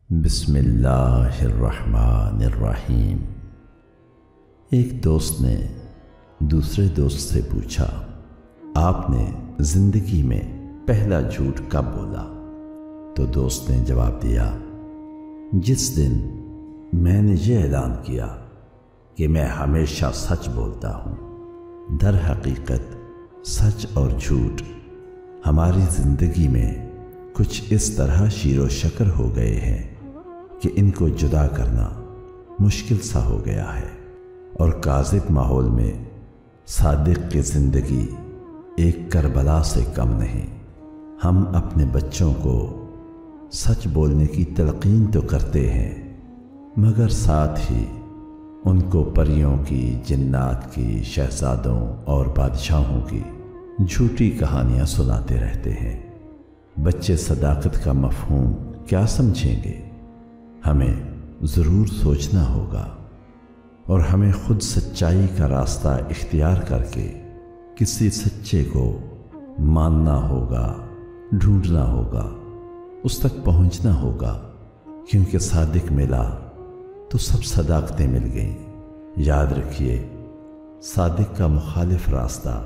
بسم اللہ الرحمن الرحیم۔ ایک دوست نے دوسرے دوست سے پوچھا، آپ نے زندگی میں پہلا جھوٹ کب بولا؟ تو دوست نے جواب دیا، جس دن میں نے یہ اعلان کیا کہ میں ہمیشہ سچ بولتا ہوں۔ در حقیقت سچ اور جھوٹ ہماری زندگی میں کچھ اس طرح شیر و شکر ہو گئے ہیں کہ ان کو جدا کرنا مشکل سا ہو گیا ہے، اور کاذب ماحول میں صادق کی زندگی ایک کربلا سے کم نہیں۔ ہم اپنے بچوں کو سچ بولنے کی تلقین تو کرتے ہیں، مگر ساتھ ہی ان کو پریوں کی، جنات کی، شہزادوں اور بادشاہوں کی جھوٹی کہانیاں سناتے رہتے ہیں۔ بچے صداقت کا مفہوم کیا سمجھیں گے؟ ہمیں ضرور سوچنا ہوگا، اور ہمیں خود سچائی کا راستہ اختیار کر کے کسی سچے کو ماننا ہوگا، ڈھونڈنا ہوگا، اس تک پہنچنا ہوگا، کیونکہ صادق ملا تو سب صداقتیں مل گئیں۔ یاد رکھیے، صادق کا مخالف راستہ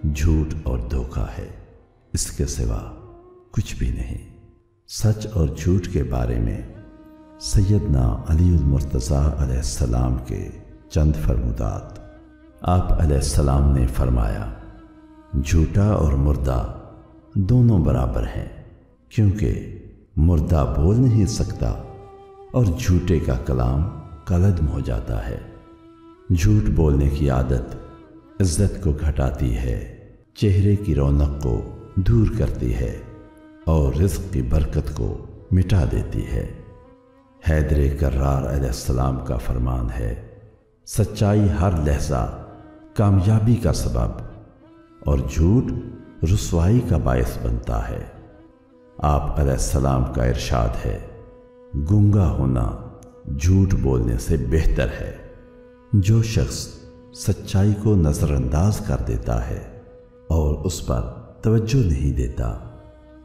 جھوٹ اور دھوکہ ہے، اس کے سوا کچھ بھی نہیں۔ سچ اور جھوٹ کے بارے میں سیدنا علی المرتضیٰ علیہ السلام کے چند فرمودات۔ آپ علیہ السلام نے فرمایا، جھوٹا اور مردہ دونوں برابر ہیں، کیونکہ مردہ بول نہیں سکتا اور جھوٹے کا کلام کالعدم ہو جاتا ہے۔ جھوٹ بولنے کی عادت عزت کو گھٹاتی ہے، چہرے کی رونق کو دور کرتی ہے اور رزق کی برکت کو مٹا دیتی ہے۔ حیدر کرار علیہ السلام کا فرمان ہے، سچائی ہر لحظہ کامیابی کا سبب اور جھوٹ رسوائی کا باعث بنتا ہے۔ آپ علیہ السلام کا ارشاد ہے، گنگا ہونا جھوٹ بولنے سے بہتر ہے۔ جو شخص سچائی کو نظر انداز کر دیتا ہے اور اس پر توجہ نہیں دیتا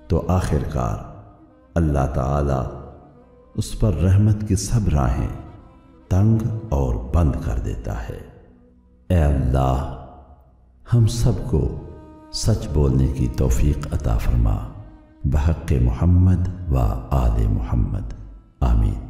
تو آخر کار اللہ تعالی اس پر رحمت کی سب راہیں تنگ اور بند کر دیتا ہے۔ اے اللہ، ہم سب کو سچ بولنے کی توفیق عطا فرما، بحق محمد و آل محمد، آمین۔